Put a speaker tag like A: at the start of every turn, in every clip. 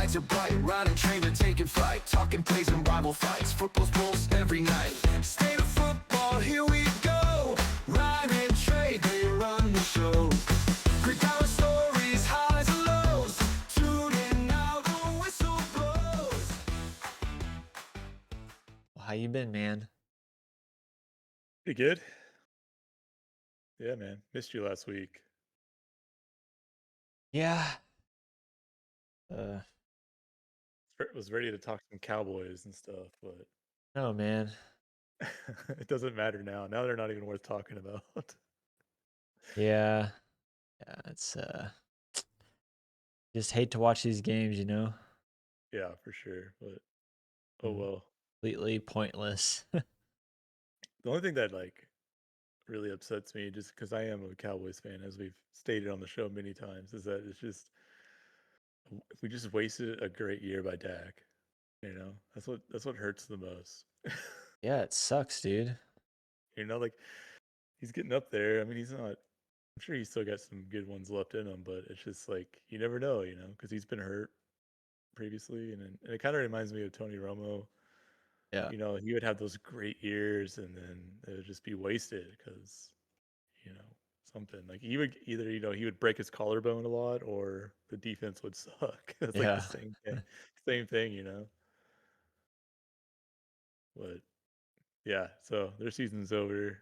A: lights are bright, riding train to taking flight, talking plays and rival fights, football's pulse every night. State of football, here we go. Ryan and Trey, they run the show. Great power stories, highs and lows. Tune in now, the whistle blows.
B: How you been, man?
C: Pretty good. Yeah, man. Missed you last week.
B: Yeah. Uh,
C: Was ready to talk some Cowboys and stuff, but
B: no, man.
C: it doesn't matter now. Now they're not even worth talking about.
B: Yeah. Yeah, it's just hate to watch these games, you know?
C: Yeah, for sure. But oh
B: Mm,
C: well.
B: Completely pointless.
C: The only thing that really upsets me, just because I am a Cowboys fan, as we've stated on the show many times, is that it's just we just wasted a great year by Dak. That's what hurts the most.
B: Yeah, it sucks, dude.
C: Like he's getting up there. I mean, he's not. I'm sure he's still got some good ones left in him, but it's just like you never know, because he's been hurt previously, and it kind of reminds me of Tony Romo.
B: Yeah.
C: He would have those great years, and then it would just be wasted because you know something like he would either he would break his collarbone a lot, or the defense would suck. It's like the
B: Yeah.
C: same thing. But yeah, so their season's over.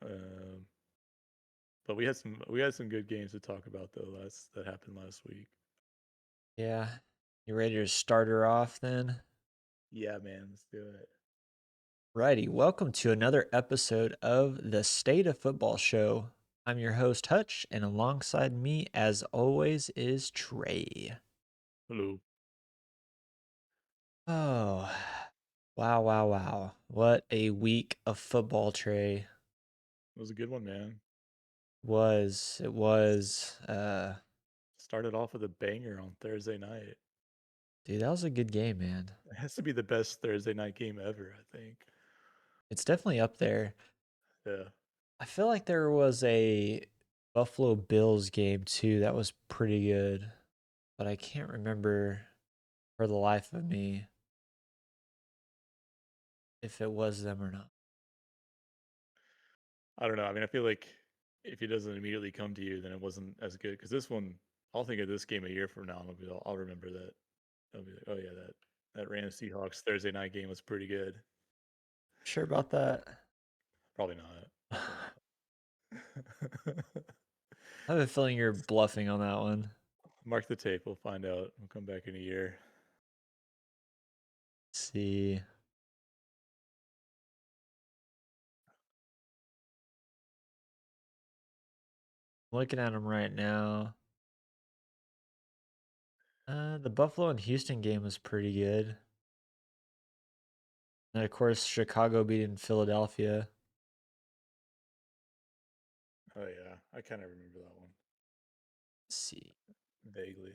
C: Um, but we had some good games to talk about though that happened last week.
B: Yeah. You ready to start her off then?
C: Yeah, man, let's do it.
B: Righty. Welcome to another episode of the State of Football Show. I'm your host, Hutch, and alongside me, as always, is Trey.
C: Hello.
B: Oh, wow, wow, wow. What a week of football, Trey.
C: It was a good one, man.
B: It was.
C: Started off with a banger on Thursday night.
B: Dude, that was a good game, man.
C: It has to be the best Thursday night game ever, I think.
B: It's definitely up there.
C: Yeah.
B: I feel like there was a Buffalo Bills game too that was pretty good, but I can't remember for the life of me if it was them or not.
C: I don't know. I mean, I feel like if it doesn't immediately come to you, then it wasn't as good. Because this one, I'll think of this game a year from now, and I'll remember that. I'll be like, oh yeah, that Rams Seahawks Thursday night game was pretty good.
B: Sure about that?
C: Probably not.
B: I
C: Probably not.
B: have a feeling you're bluffing on that one.
C: Mark the tape. We'll find out. We'll come back in a year.
B: Let's see. Looking at them right now. The Buffalo and Houston game was pretty good. And of course, Chicago beating Philadelphia.
C: Oh yeah, I kind of remember that one
B: Let's see.
C: vaguely.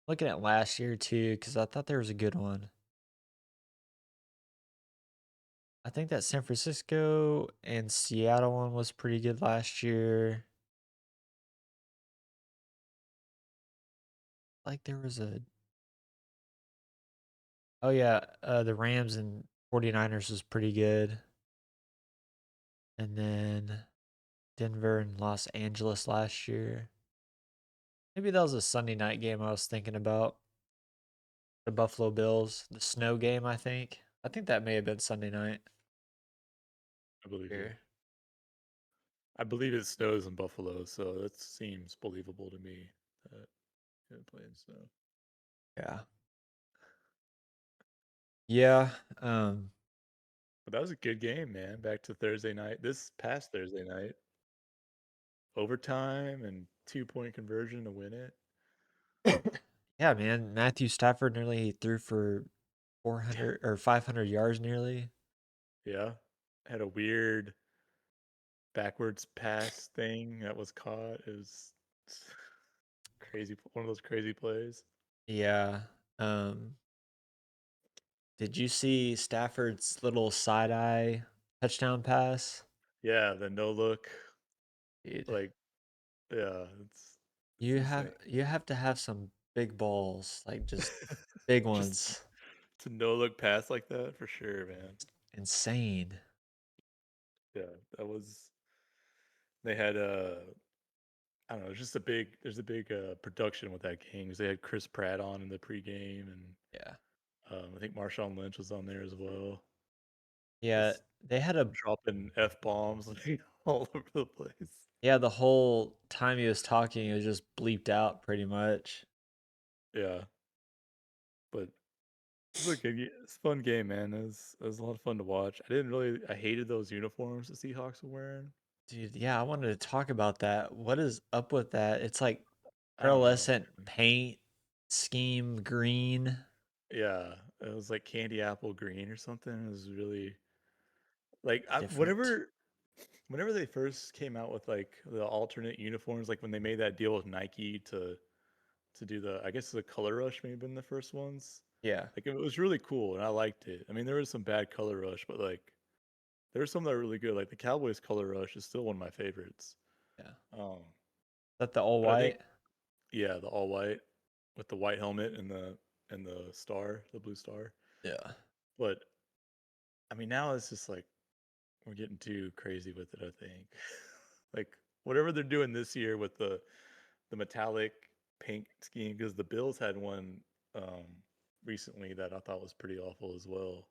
B: Looking at last year too, because I thought there was a good one. I think that San Francisco and Seattle one was pretty good last year. Like there was a Oh yeah, the Rams and 49ers was pretty good. And then Denver and Los Angeles last year. Maybe that was a Sunday night game I was thinking about. The Buffalo Bills, the snow game, I think. I think that may have been Sunday night.
C: I believe you.
B: Here.
C: I believe it snows in Buffalo, so that seems believable to me. That it played snow.
B: Yeah. Yeah. Um
C: But that was a good game, man. Back to Thursday night. This past Thursday night, overtime and 2-point conversion to win it.
B: yeah, man. Matthew Stafford nearly threw for 400 or 500 yards nearly.
C: Yeah. Had a weird backwards pass thing that was caught. It was crazy. One of those crazy plays.
B: Yeah. Um did you see Stafford's little side eye touchdown pass?
C: Yeah, the no look.
B: Dude,
C: Like, yeah, it's
B: you
C: insane.
B: have you have to have some big balls, like just big
C: Just
B: ones.
C: to no look pass like that for sure, man.
B: Insane.
C: Yeah, that was. They had I don't know. There's a big production with that game 'cause they had Chris Pratt on in the pregame, and
B: Yeah.
C: I think Marshawn Lynch was on there as well.
B: Yeah,
C: Just
B: they had a
C: dropping f bombs like all over the place.
B: yeah, the whole time he was talking, it was just bleeped out pretty much.
C: Yeah, but it's a good, it's a fun game, man. It was a lot of fun to watch. I hated those uniforms the Seahawks were wearing.
B: Dude, yeah, I wanted to talk about that. What is up with that? It's like
C: I don't know,
B: pearlescent
C: man.
B: paint scheme green.
C: Yeah, it was like candy apple green or something. It was really like
B: Different.
C: whenever they first came out with like the alternate uniforms, like when they made that deal with Nike to do the, I guess the color rush may have been the first ones.
B: Yeah.
C: Like it was really cool and I liked it. I mean, there was some bad color rush, but like there were some that were really good. Like the Cowboys color rush is still one of my favorites.
B: Yeah. Is
C: Um,
B: that the all
C: but I think
B: white?
C: yeah, the all white with the white helmet and the star, the blue star.
B: Yeah.
C: But I mean, now it's just like we're getting too crazy with it, I think. Like whatever they're doing this year with the metallic paint scheme, because the Bills had one um recently that I thought was pretty awful as well.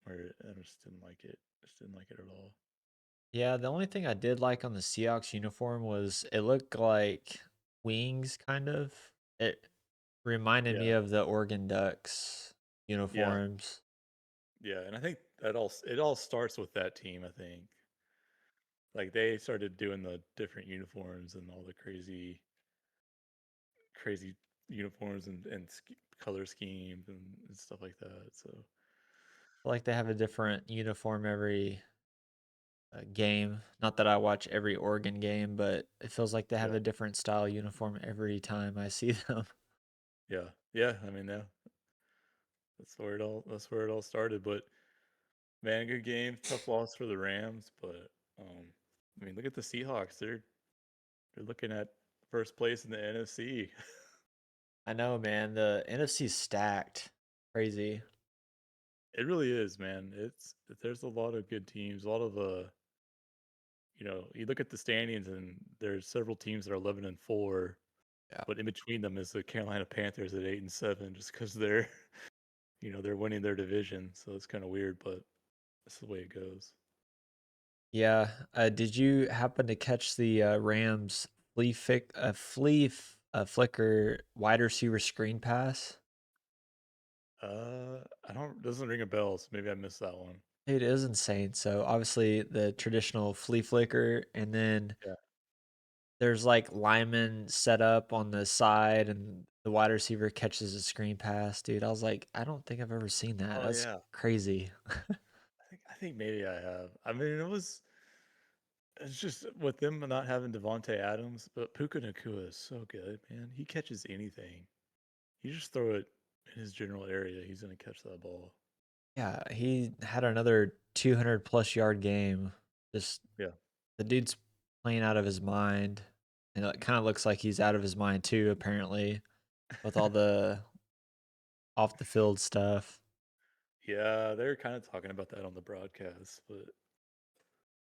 C: Where I just didn't like it. Just didn't like it at all.
B: Yeah, the only thing I did like on the Seahawks uniform was it looked like wings, kind of. It reminded me
C: Yeah.
B: of the Oregon Ducks
C: Yeah.
B: uniforms.
C: Yeah. And I think that all it all starts with that team, I think. Like they started doing the different uniforms and all the crazy uniforms and color schemes and stuff like that. So
B: I feel like they have a different uniform every game. Not that I watch every Oregon game, but it feels like they have
C: yeah,
B: a different style uniform every time I see them.
C: yeah, yeah. I mean, yeah, that's where it all started. But man, good game. Tough loss for the Rams, but I mean, look at the Seahawks. They're looking at first place in the NFC.
B: I know, man. The NFC's stacked. Crazy.
C: It really is, man. It's there's a lot of good teams. A lot of you look at the standings and there's several teams that are 11-4,
B: Yeah.
C: but in between them is the Carolina Panthers at 8-7, just because they're they're winning their division. So it's kind of weird, but that's the way it goes.
B: Yeah. Did you happen to catch the Rams flicker wide receiver screen pass?
C: I don't doesn't ring a bell, so maybe I missed that one.
B: Dude, it is insane. So obviously the traditional flea flicker, and then
C: Yeah.
B: there's like linemen set up on the side, and the wide receiver catches a screen pass. Dude, I was like, I don't think I've ever seen that.
C: Oh
B: That's
C: yeah.
B: crazy.
C: I think maybe I have. I mean, it's just with them not having Devonte Adams, but Puka Nakua is so good, man. He catches anything. You just throw it in his general area, he's gonna catch that ball.
B: Yeah, he had another 200 plus yard game. Just
C: Yeah.
B: the dude's playing out of his mind. And it kind of looks like he's out of his mind too, apparently, with all the off the field stuff.
C: Yeah, they're kind of talking about that on the broadcast, but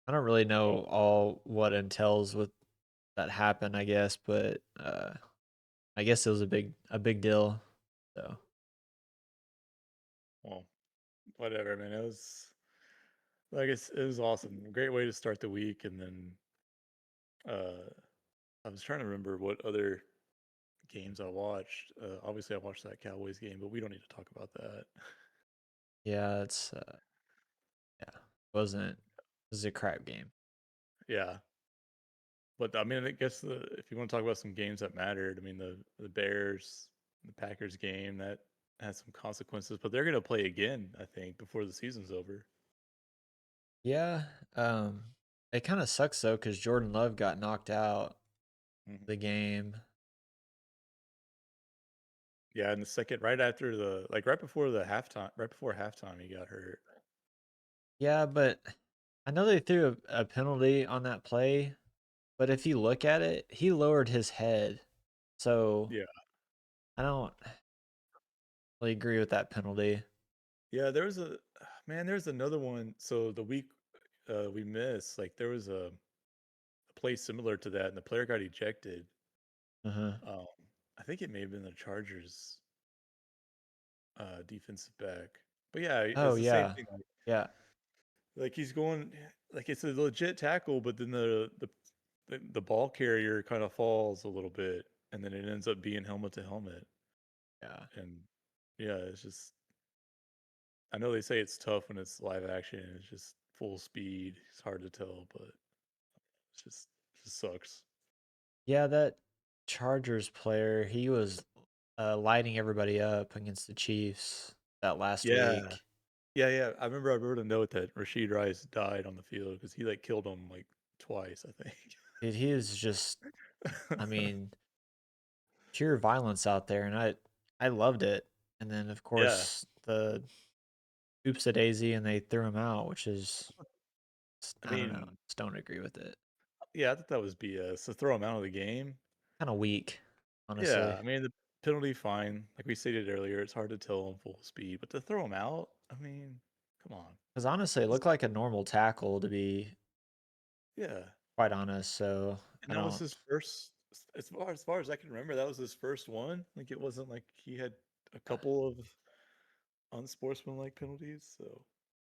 B: I don't really know
C: well,
B: all what entails with that happened, I guess, but I guess it was a big deal. So
C: well, whatever, man. It was like it was awesome. Great way to start the week, and then uh I was trying to remember what other games I watched. Obviously, I watched that Cowboys game, but we don't need to talk about that.
B: yeah, it's yeah, it was a crap game.
C: Yeah, but I mean, I guess if you want to talk about some games that mattered, I mean, the Bears, the Packers game that had some consequences, but they're gonna play again, I think, before the season's over.
B: Yeah, it kind of sucks though because Jordan Love got knocked out
C: Mhm.
B: the game.
C: Yeah, in the second, right after the like right before the halftime, right before halftime, he got hurt.
B: Yeah, but I know they threw a penalty on that play, but if you look at it, he lowered his head. So
C: Yeah.
B: I don't really agree with that penalty.
C: Yeah, there was a man, there's another one. So the week we missed, like there was a play similar to that, and the player got ejected.
B: Uh-huh.
C: Um, I think it may have been the Chargers defensive back. But yeah,
B: Oh
C: it's the same
B: yeah.
C: thing.
B: Yeah.
C: Like he's going, like it's a legit tackle, but then the ball carrier kind of falls a little bit, and then it ends up being helmet to helmet.
B: Yeah.
C: And yeah, it's just I know they say it's tough when it's live action and it's just full speed. It's hard to tell, but it's just sucks.
B: Yeah, that Chargers player, he was lighting everybody up against the Chiefs that last
C: Yeah,
B: week.
C: yeah. I remember I wrote a note that Rasheed Rice died on the field because he like killed him like twice, I think.
B: Dude, he is just, I mean, pure violence out there, and I loved it. And then of
C: Yeah,
B: course the oops a daisy, and they threw him out, which is
C: I
B: I don't know,
C: mean,
B: just don't agree with it.
C: yeah, I thought that was BS. To throw him out of the game.
B: Kind of weak,
C: Yeah,
B: honestly.
C: I mean the penalty fine, like we stated earlier, it's hard to tell on full speed, but to throw him out, I mean, come on.
B: Because honestly, it
C: Just-
B: looked like a normal tackle, to be
C: Yeah,
B: quite honest. So
C: and
B: I
C: that was
B: don't.
C: his first, as far as I can remember, that was his first one. Like it wasn't like he had a couple of unsportsmanlike penalties. So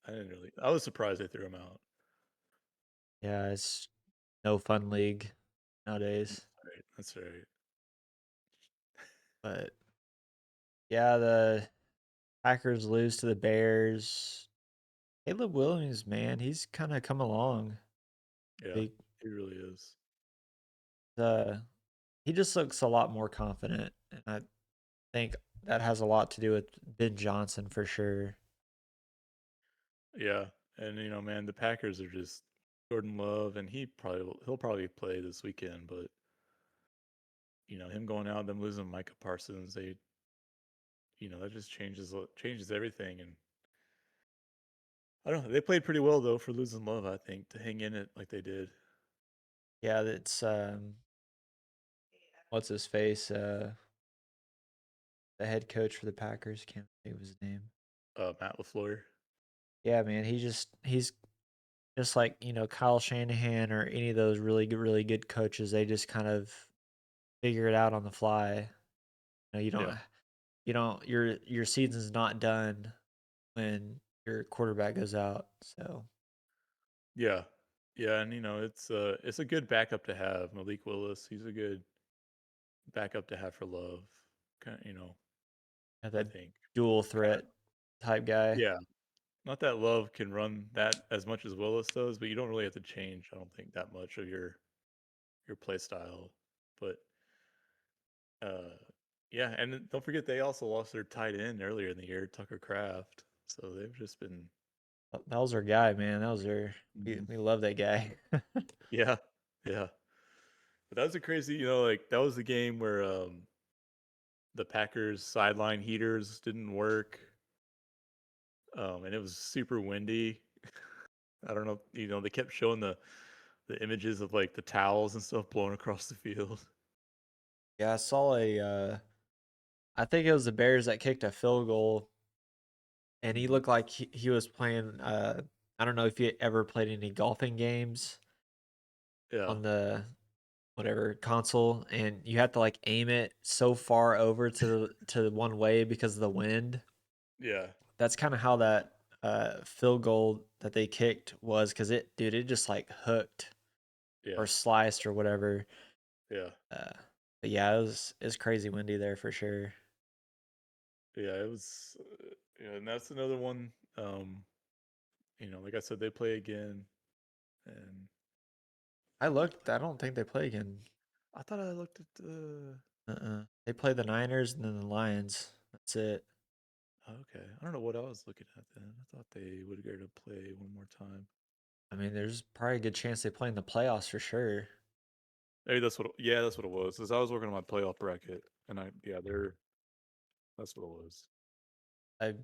C: I was surprised they threw him out.
B: Yeah, it's no fun league
C: That's
B: nowadays.
C: right. That's right.
B: But yeah, the Packers lose to the Bears. Caleb Williams, man, he's kind of come along.
C: Yeah,
B: He,
C: he really is.
B: uh, he just looks a lot more confident, and I think that has a lot to do with Ben Johnson for sure.
C: Yeah, and man, the Packers are just Jordan Love, and he'll probably play this weekend, but him going out, them losing Micah Parsons, that just changes everything. And I don't know, they played pretty well though for losing Love, I think, to hang in it like they did.
B: Yeah, that's what's his face? The head coach for the Packers, can't think of his name.
C: Matt LaFleur.
B: Yeah, man, he's just like, Kyle Shanahan or any of those really good coaches. They just kind of figure it out on the fly. You
C: Yeah,
B: don't your season's not done when your quarterback goes out. So
C: yeah, yeah, and it's a good backup to have. Malik Willis, he's a good backup to have for Love. Kind of, I
B: that
C: think.
B: dual
C: Kind of,
B: threat type guy.
C: yeah. Not that Love can run that as much as Willis does, but you don't really have to change, I don't think, that much of your play style. But uh yeah, and don't forget they also lost their tight end earlier in the year, Tucker Craft. So they've just been
B: That was our guy, man. That was our
C: Mhm.
B: we love that guy.
C: Yeah, yeah. But that was a crazy, like that was the game where the Packers sideline heaters didn't work. And it was super windy. I don't know, they kept showing the images of like the towels and stuff blowing across the field.
B: Yeah, I saw I think it was the Bears that kicked a field goal, and he
C: Mhm.
B: looked like he was playing I don't know if you ever played any golfing games
C: Yeah,
B: on the whatever console, and you have to like aim it so far over to the one way because of the wind.
C: yeah,
B: That's kind of how that field goal that they kicked was, because it just like hooked
C: yeah,
B: or sliced or whatever.
C: yeah,
B: Uh, but yeah, it was crazy windy there for sure.
C: yeah. It was, yeah, and that's another one. Like I said, they play again, and
B: I looked. I don't think they play again.
C: I thought I looked at the.
B: They play the Niners and then the Lions. That's it.
C: Okay, I don't know what I was looking at then. I thought they would go to play one more time.
B: I mean, there's probably a good chance they play in the playoffs for sure.
C: Maybe that's what. Yeah, that's what it was. Cause I was working on my playoff bracket, and that's what it was.
B: I'm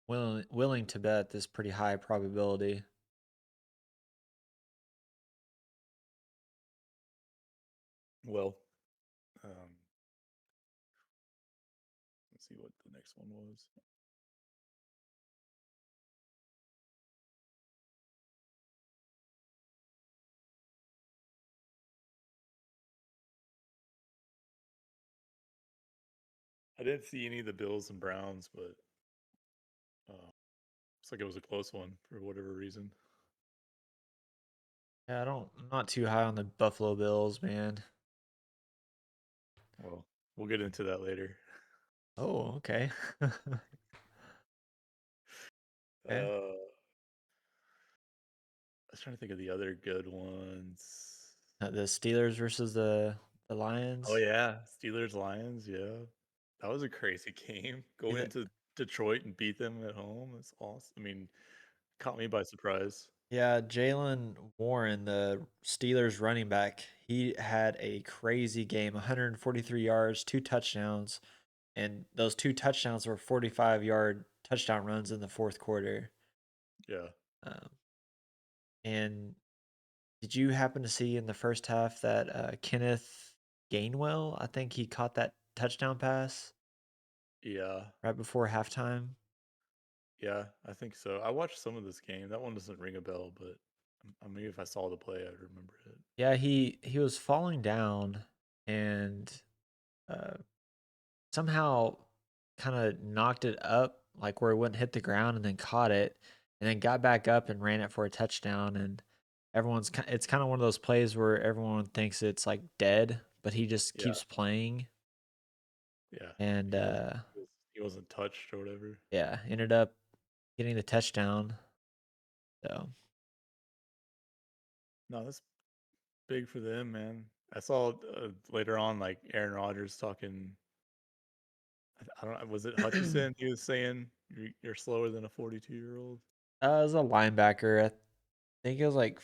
B: willing to bet this pretty high probability.
C: Well, um, Let's see what the next one was. I didn't see any of the Bills and Browns, but looks like it was a close one for whatever reason.
B: Yeah, I'm not too high on the Buffalo Bills, man.
C: Well, we'll get into that later.
B: Oh, okay. Okay.
C: I was trying to think of the other good ones.
B: The Steelers versus the
C: Oh
B: Lions.
C: yeah, Steelers Lions. Yeah, that was a crazy game. Going
B: Yeah,
C: into Detroit and beat them at home. That's awesome. I mean, caught me by surprise.
B: yeah, Jalen Warren, the Steelers running back, he had a crazy game, 143 yards, 2 touchdowns, and those 2 touchdowns were 45-yard touchdown runs in the fourth quarter.
C: Yeah.
B: Um, and did you happen to see in the first half that Kenneth Gainwell, I think he caught that touchdown pass
C: Yeah.
B: right before halftime?
C: Yeah, I think so. I watched some of this game. That one doesn't ring a bell, but I mean, if I saw the play, I'd remember it.
B: Yeah, he was falling down and uh, somehow kind of knocked it up, like where it wouldn't hit the ground, and then caught it, and then got back up and ran it for a touchdown. And it's kind of one of those plays where everyone thinks it's like dead, but he just
C: Yeah.
B: keeps playing,
C: Yeah.
B: and
C: He wasn't touched or whatever.
B: yeah, ended up getting the touchdown. So
C: No, that's big for them, man. I saw later on, like Aaron Rodgers talking. I don't know. Was it Hutchison? He was saying you're slower than a 42-year-old.
B: as a linebacker, I think it was like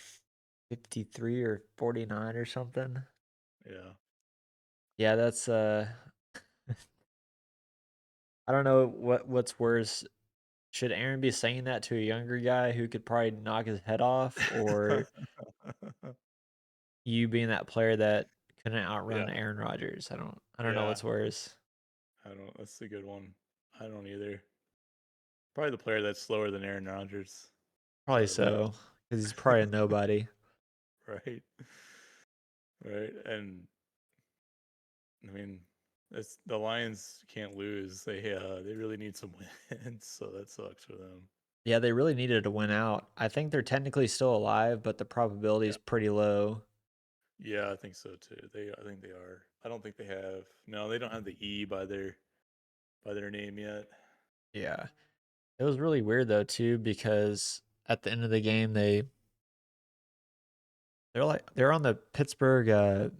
B: 53 or 49 or something.
C: Yeah.
B: Yeah, that's I don't know what's worse. Should Aaron be saying that to a younger guy who could probably knock his head off, or you being that player that couldn't outrun
C: Yeah.
B: Aaron Rodgers? I don't know
C: Yeah.
B: what's worse.
C: I don't. That's a good one. I don't either. Probably the player that's slower than Aaron Rodgers.
B: Probably
C: Gotta be.
B: so, because he's probably a nobody.
C: Right. Right. And I mean, it's the Lions can't lose. They really need some wins, so that sucks for them.
B: Yeah, they really needed to win out. I think they're technically still alive, but the probability
C: Yeah.
B: is pretty low.
C: Yeah, I think so too. I think they are. I don't think they have. No, they don't have the E by their name yet.
B: Yeah. It was really weird though too, because at the end of the game they're on the Pittsburgh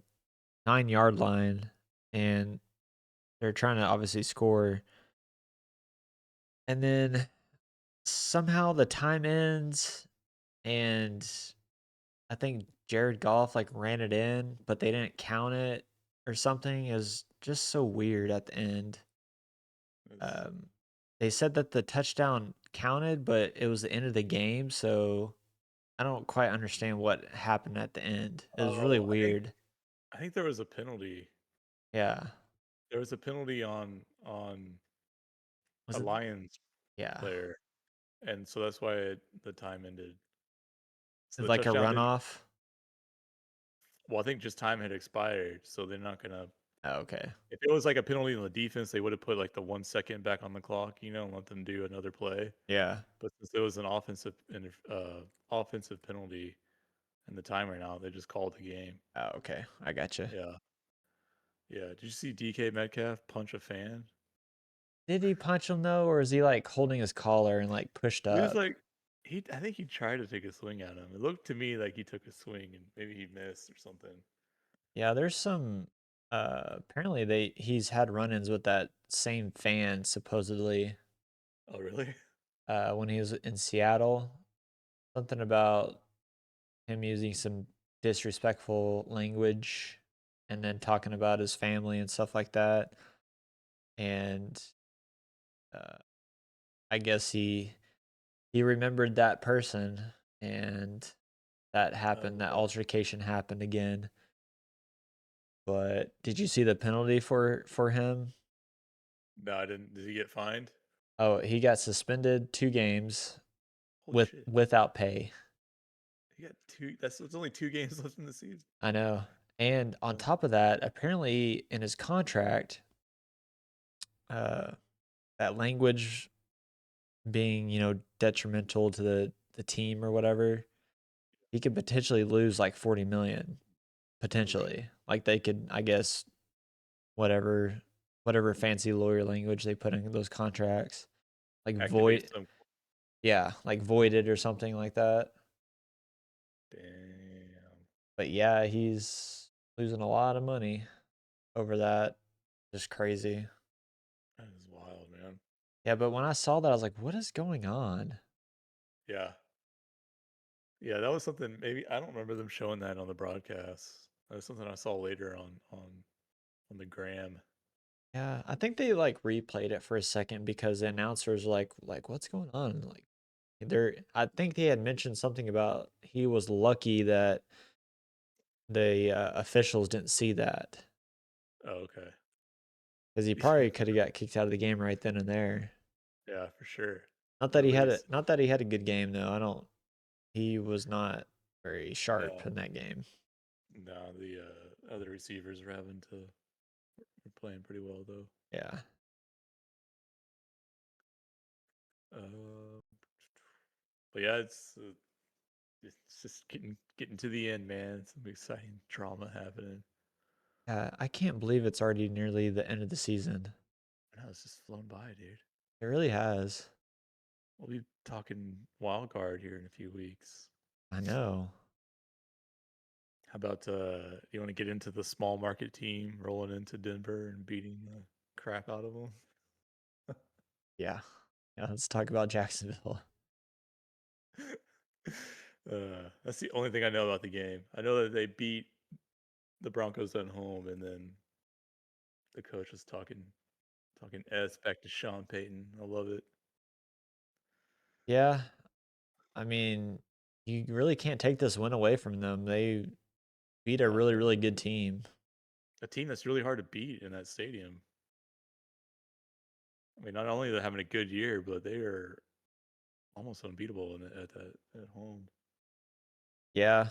B: 9-yard line, and they're trying to obviously score. And then somehow the time ends, and I think Jared Goff like ran it in, but they didn't count it or something. It was just so weird at the end.
C: It's,
B: Um, they said that the touchdown counted, but it was the end of the game, so I don't quite understand what happened at the end. It was really
C: oh,
B: weird.
C: I think there was a penalty.
B: Yeah.
C: There was a penalty on
B: Was
C: a
B: it?
C: Lions
B: Yeah.
C: player, and so that's why the time ended. So
B: It's
C: the
B: like a
C: touchdown didn't.
B: runoff.
C: Well, I think just time had expired, so they're not gonna.
B: Oh, okay.
C: If it was like a penalty on the defense, they would have put like the 1 second back on the clock, and let them do another play.
B: Yeah.
C: But since it was an offensive penalty and the time ran out, they just called the game.
B: Oh, okay. I gotcha.
C: Yeah, yeah. Did you see DK Metcalf punch a fan?
B: Did he punch him though, or is he like holding his collar and like pushed
C: He was
B: up?
C: like, I think he tried to take a swing at him. It looked to me like he took a swing and maybe he missed or something.
B: Yeah, there's some apparently he's had run-ins with that same fan supposedly
C: Oh, really?
B: when he was in Seattle. Something about him using some disrespectful language and then talking about his family and stuff like that. And uh I guess he remembered that person, and that happened, that
C: Okay.
B: altercation happened again. But did you see the penalty for him?
C: No, I didn't. Did he get fined?
B: Oh, he got suspended 2 games
C: Holy shit!
B: without pay.
C: He got two. It's only 2 games left in the season.
B: I know. And on
C: Uh,
B: top of that, apparently in his contract, uh, that language being, detrimental to the team or whatever, he could potentially lose like 40 million
C: oh shit!
B: potentially. Like they could, I guess, whatever fancy lawyer language they put in those contracts, like
C: Activate
B: void,
C: some.
B: yeah, like voided or something like that.
C: Damn.
B: But yeah, he's losing a lot of money over that. Just crazy.
C: That is wild, man.
B: Yeah, but when I saw that, I was like, what is going on?
C: Yeah. Yeah, that was something. Maybe I don't remember them showing that on the broadcast. That was something I saw later on the gram.
B: Yeah, I think they like replayed it for a second because the announcers were like what's going on? Like I think they had mentioned something about he was lucky that the officials didn't see that
C: Oh, okay.
B: because he probably could have got kicked out of the game right then and there.
C: Yeah, for sure.
B: Not that
C: At
B: he had
C: least.
B: not that he had a good game though. I don't. He was not very sharp
C: No,
B: in that game.
C: no. The other receivers were playing pretty well though.
B: Yeah.
C: Uh, but yeah, it's just getting to the end, man. Some exciting drama happening.
B: Yeah, I can't believe it's already nearly the end of the season.
C: I know it's just flown by, dude.
B: It really has.
C: We'll be talking wild card here in a few weeks.
B: I know.
C: How about you want to get into the small market team rolling into Denver and beating the crap out of them?
B: Yeah. Yeah, let's talk about Jacksonville.
C: That's the only thing I know about the game. I know that they beat the Broncos at home, and then the coach was talking S back to Sean Payton. I love it.
B: Yeah, I mean, you really can't take this win away from them. They beat a
C: No,
B: really, really good team.
C: a team that's really hard to beat in that stadium. I mean, not only are they having a good year, but they are almost unbeatable at home.
B: Yeah,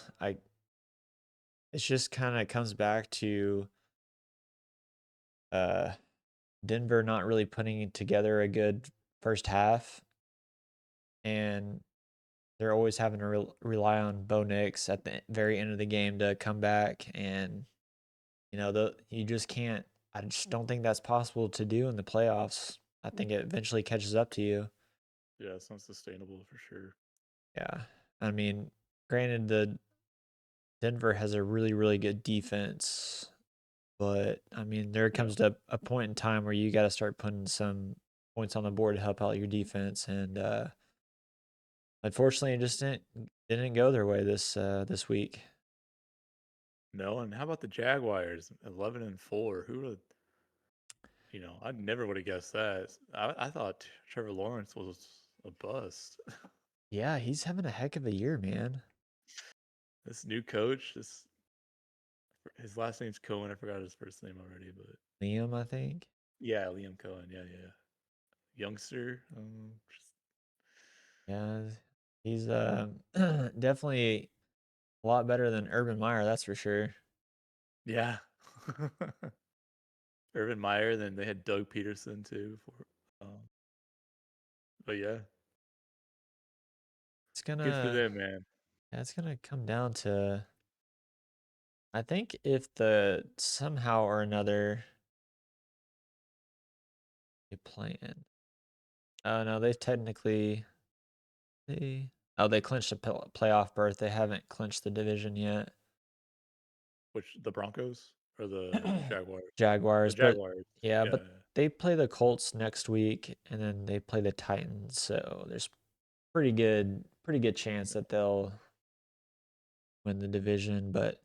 B: it's just kind of comes back to uh Denver not really putting together a good first half, and they're always having to rely on Bo Nix at the very end of the game to come back, and you just can't. I just don't think that's possible to do in the playoffs. I think it eventually catches up to you.
C: Yeah, it's not sustainable for sure.
B: Yeah, I mean, granted, the Denver has a really, really good defense, but I mean, there
C: Yeah.
B: comes to a point in time where you got to start putting some points on the board to help out your defense, and unfortunately, it just didn't go their way this week.
C: No, and how about the Jaguars? 11-4. Who would I never would have guessed that. I thought Trevor Lawrence was a bust.
B: Yeah, he's having a heck of a year, man.
C: This new coach, his last name's Cohen. I forgot his first name already, but
B: Liam, I think.
C: yeah, Liam Cohen. Yeah, yeah. Youngster.
B: Yeah, he's definitely a lot better than Urban Meyer, that's for sure.
C: Yeah. Urban Meyer. Then they had Doug Peterson too. But yeah,
B: It's
C: good for
B: gonna
C: them, man.
B: yeah, it's gonna come down to I think if the somehow or another they plan. Oh no, they they clinched a playoff berth. They haven't clinched the division yet.
C: Which the Broncos or the Jaguars? The
B: Jaguars, but
C: Jaguars.
B: yeah,
C: Yeah.
B: but they play the Colts next week and then they play the Titans. So there's pretty good chance that they'll win the division, but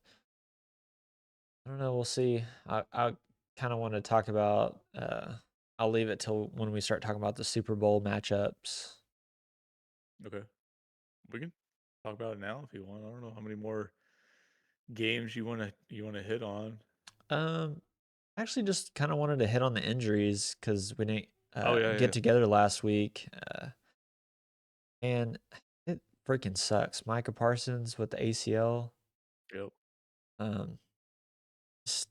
B: I don't know, we'll see. I kind of want to talk about I'll leave it till when we start talking about the Super Bowl matchups.
C: Okay. We can talk about it now if you want. I don't know how many more games you want to hit on.
B: Um I actually just kind of wanted to hit on the injuries because we didn't
C: Oh yeah,
B: get
C: yeah,
B: together last week. And it freaking sucks. Micah Parsons with the ACL.
C: yep.
B: Um, just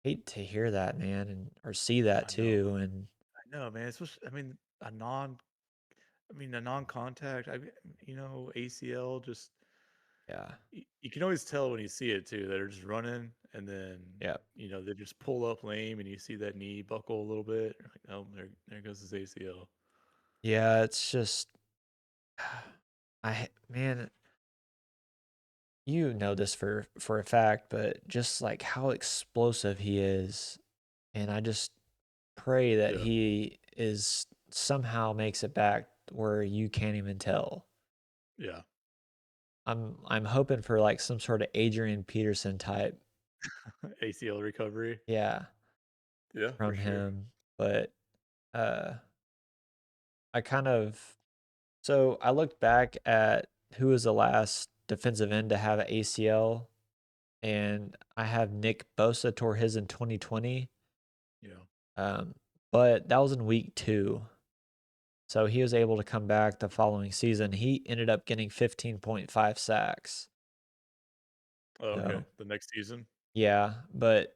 B: hate to hear that, man, and or see that
C: I know,
B: too. And
C: I know, man. Especially, I mean, a non-contact. ACL. Just
B: yeah,
C: you can always tell when you see it too. They're just running, and then
B: yeah,
C: they just pull up lame, and you see that knee buckle a little bit. You're like, oh, there goes his ACL.
B: yeah. It's just, man, you know this for a fact, but just like how explosive he is, and I just pray that
C: Yeah,
B: he is somehow makes it back where you can't even tell.
C: yeah,
B: I'm hoping for like some sort of Adrian Peterson type,
C: ACL recovery.
B: yeah,
C: Yeah, for
B: from
C: sure.
B: him. But uh I kind of so I looked back at who was the last defensive end to have an ACL, and I have Nick Bosa tore his in 2020.
C: Yeah.
B: Um, but that was in week 2. So he was able to come back the following season. He ended up getting 15.5 sacks.
C: Oh, okay.
B: So,
C: The next season.
B: yeah, but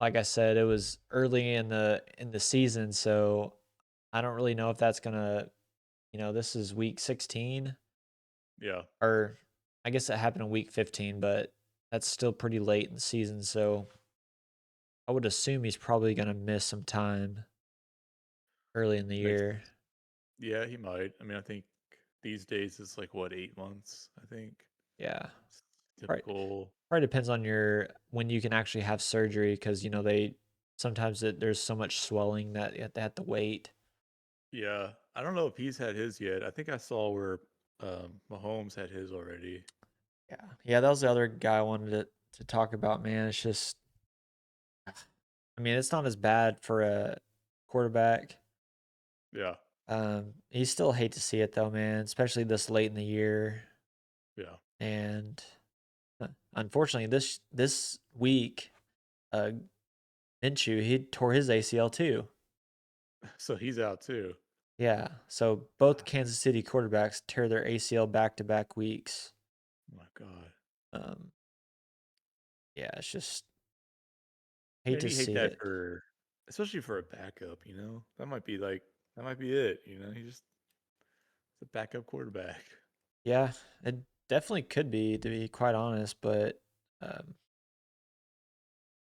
B: like I said, it was early in the season, so I don't really know if that's gonna, this is week 16,
C: Yeah.
B: or I guess it happened in week 15, but that's still pretty late in the season, so I would assume he's probably gonna miss some time early in the
C: Next.
B: year.
C: Yeah, he might. I mean, I think these days it's like what, 8 months. I think
B: Yeah,
C: it's
B: right.
C: typical.
B: Probably depends on your when you can actually have surgery because they sometimes there's so much swelling that they have to wait.
C: Yeah, I don't know if he's had his yet. I think I saw where Mahomes had his already.
B: Yeah, yeah, that was the other guy I wanted to talk about, man. It's just, I mean, it's not as bad for a quarterback.
C: Yeah,
B: You still hate to see it though, man, especially this late in the year.
C: yeah.
B: And unfortunately, this week, uh, Minshew he tore his ACL too.
C: So he's out too.
B: Yeah, so both Kansas City quarterbacks tear their ACL back to back weeks.
C: Oh my God.
B: Um, yeah, it's just hate
C: Man,
B: to
C: you hate
B: see
C: that
B: it.
C: especially for a backup. That might be it. He's just a backup quarterback.
B: Yeah, it definitely could be, to be quite honest, but um,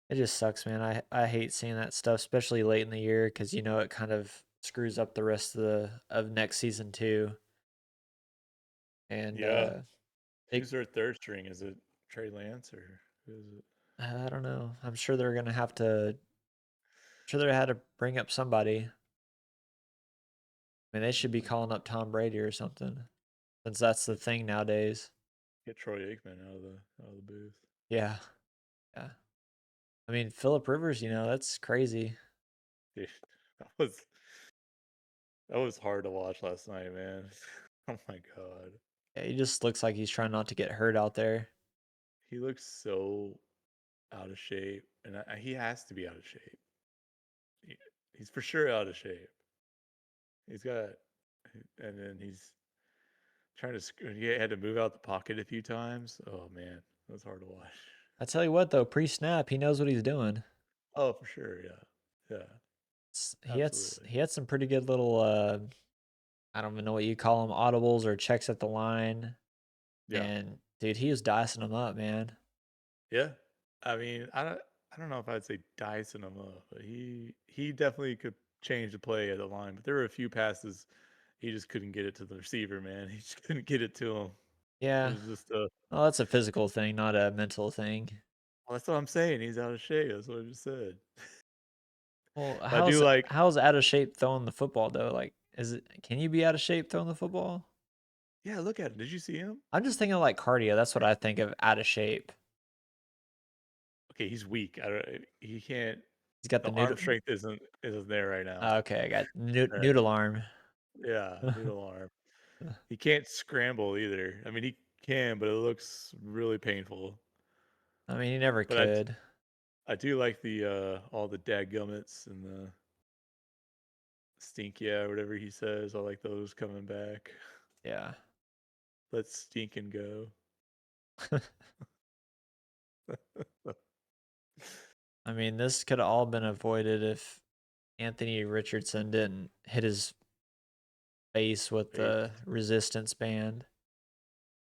B: it just sucks, man. I hate seeing that stuff, especially late in the year, because it kind of screws up the rest of next season too. And
C: Yeah.
B: it
C: Who's their third string? Is it Trey Lance or who is it?
B: I don't know. I'm sure they're gonna have to. Sure, they had to bring up somebody. I mean, they should be calling up Tom Brady or something, since that's the thing nowadays.
C: Get Troy Aikman out of the booth.
B: Yeah, yeah. I mean, Philip Rivers, that's crazy.
C: Dude, that was that was hard to watch last night, man. Oh my God.
B: Yeah, he just looks like he's trying not to get hurt out there.
C: He looks so out of shape, and he has to be out of shape. He, he's for sure out of shape. He's got, and then he's trying to. He had to move out the pocket a few times. Oh man, that was hard to watch.
B: I tell you what, though, pre-snap, he knows what he's doing.
C: Oh, for sure, yeah, yeah, absolutely,
B: He had some pretty good little I don't even know what you call them, audibles or checks at the line.
C: yeah,
B: And dude, he was dicing them up, man.
C: yeah. I mean, I don't know if I'd say dicing him up, but he definitely could change the play at the line. But there were a few passes he just couldn't get it to the receiver, man. He just couldn't get it to him. It
B: Yeah.
C: was just
B: Well, that's a physical thing, not a mental thing.
C: well, that's what I'm saying. He's out of shape. That's what I just said.
B: Well,
C: But I do like,
B: how's out of shape throwing the football though? Like, can you be out of shape throwing the football?
C: yeah, look at it. Did you see him?
B: I'm just thinking like cardio. That's what I think of out of shape.
C: Okay, he's weak. I don't. He can't.
B: He's got
C: The
B: the
C: arm
B: noodle.
C: strength isn't there right now.
B: Okay, I got
C: All right.
B: noodle arm.
C: Yeah, noodle arm. He can't scramble either. I mean, he can, but it looks really painful.
B: I mean, he never
C: But
B: could.
C: I do like the all the dadgummits and the stink yeah, whatever he says. I like those coming back.
B: Yeah.
C: Let's stink and go.
B: I mean, this could have all been avoided if Anthony Richardson didn't hit his face with
C: Face.
B: the resistance band.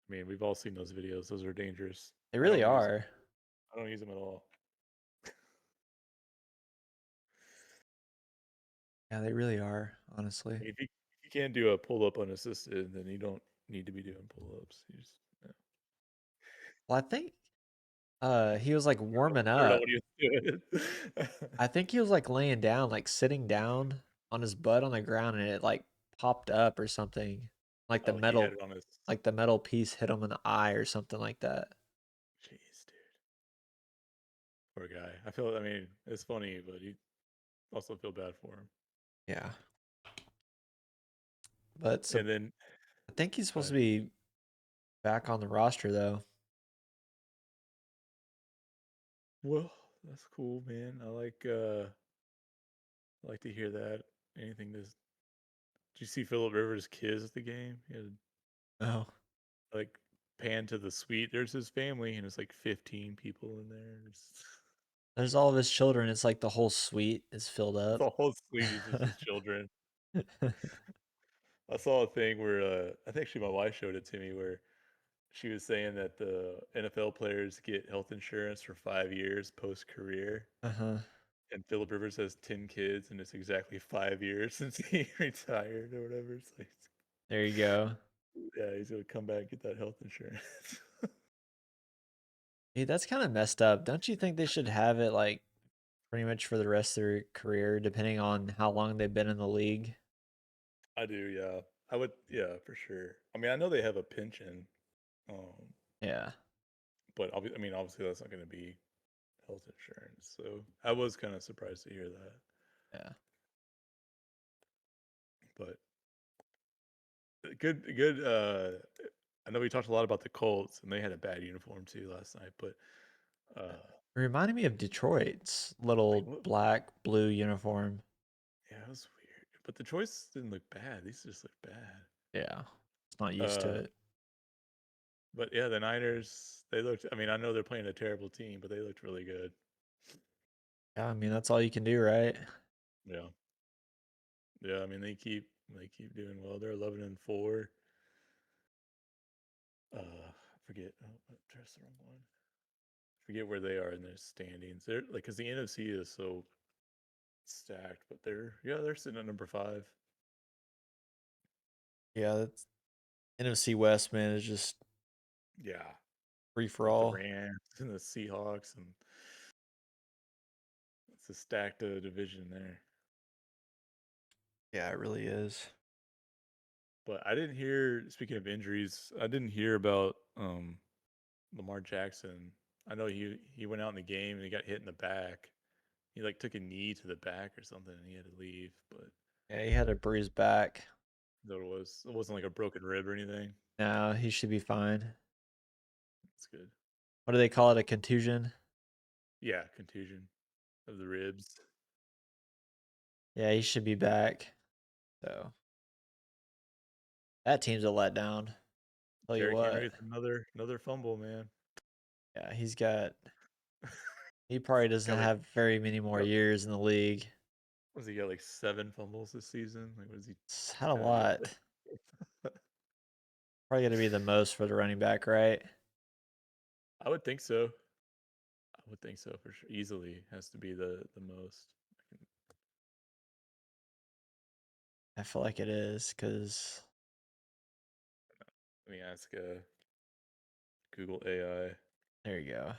C: I mean, we've all seen those videos. Those are dangerous.
B: They
C: I
B: really
C: don't use them.
B: are.
C: I don't use them at all.
B: Yeah, they really are, honestly.
C: If you can't do a pull up unassisted, then you don't need to be doing pull ups. You just
B: Well, I think he was like warming
C: turn on
B: up.
C: what he was doing.
B: I think he was like laying down, like sitting down on his butt on the ground, and it like popped up or something.
C: Oh, he had it on his.
B: Like the metal piece hit him in the eye or something like that.
C: Jeez, dude. Poor guy. I feel. I mean, it's funny, but you also feel bad for him.
B: Yeah. But so
C: And then,
B: I think he's supposed to
C: uh,
B: be back on the roster though.
C: well, that's cool, man. I like to hear that. Anything this. Did you see Philip Rivers' kids at the game? He had
B: Oh.
C: like pan to the suite. There's his family, and it's like 15 people in there.
B: There's all of his children. It's like the whole suite is filled up.
C: The whole suite is just his children. I saw a thing where I think actually my wife showed it to me where she was saying that the NFL players get health insurance for 5 years post career,
B: Uh-huh.
C: and Philip Rivers has 10 kids, and it's exactly 5 years since he retired or whatever. It's like,
B: There you go.
C: yeah, he's gonna come back and get that health insurance.
B: Hey, that's kind of messed up. Don't you think they should have it like pretty much for the rest of their career, depending on how long they've been in the league?
C: I do, yeah. I would, yeah, for sure. I mean, I know they have a pension, um,
B: Yeah.
C: but I mean, obviously that's not going to be health insurance. So I was kind of surprised to hear that.
B: Yeah.
C: But good. I know we talked a lot about the Colts, and they had a bad uniform too last night. But
B: It reminded me of Detroit's
C: like,
B: little
C: what?
B: black blue uniform.
C: Yeah, it was weird. But the choice didn't look bad. These just look bad.
B: Yeah. It's not used to
C: Uh,
B: it.
C: but yeah, the Niners. They looked. I mean, I know they're playing a terrible team, but they looked really good.
B: Yeah, I mean that's all you can do, right?
C: Yeah. Yeah, I mean they keep doing well. They're 11-4. I forget. Oh, there's the wrong one. Forget where they are in their standings. They're like because the NFC is so stacked, but they're sitting at number 5.
B: Yeah, that's NFC West, man, is just
C: Yeah,
B: free for
C: with the
B: all.
C: Rams and the Seahawks, and it's a stacked division there.
B: Yeah, it really is.
C: But I didn't hear. Speaking of injuries, I didn't hear about Lamar Jackson. I know he went out in the game and he got hit in the back. He like took a knee to the back or something, and he had to leave. But
B: Yeah, he had a bruised back.
C: that was it wasn't like a broken rib or anything.
B: No, he should be fine.
C: That's good.
B: What do they call it? A contusion?
C: Yeah, contusion of the ribs.
B: Yeah, he should be back. So that team's a letdown. Tell you
C: Derrick Henry
B: what.
C: with another fumble, man.
B: Yeah, he probably doesn't
C: Got like
B: have very many more
C: what
B: years in the league.
C: was he got like 7 fumbles this season? Like was he
B: It's had a
C: 10 or
B: lot.
C: something?
B: Probably gonna be the most for the running back, right?
C: I would think so. I would think so for sure. Easily has to be the most.
B: I feel like it is because
C: Let me ask Google AI.
B: there you go.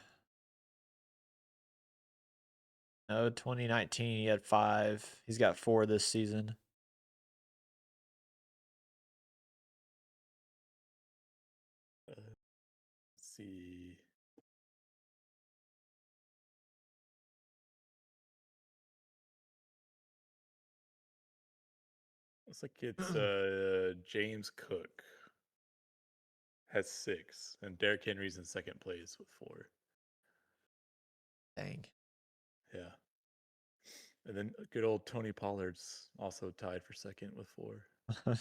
B: No, 2019 he had 5. He's got 4 this season.
C: Let's see. Looks like it's James Cook has 6, and Derrick Henry's in second place with 4.
B: Dang.
C: Yeah. And then good old Tony Pollard's also tied for second with 4.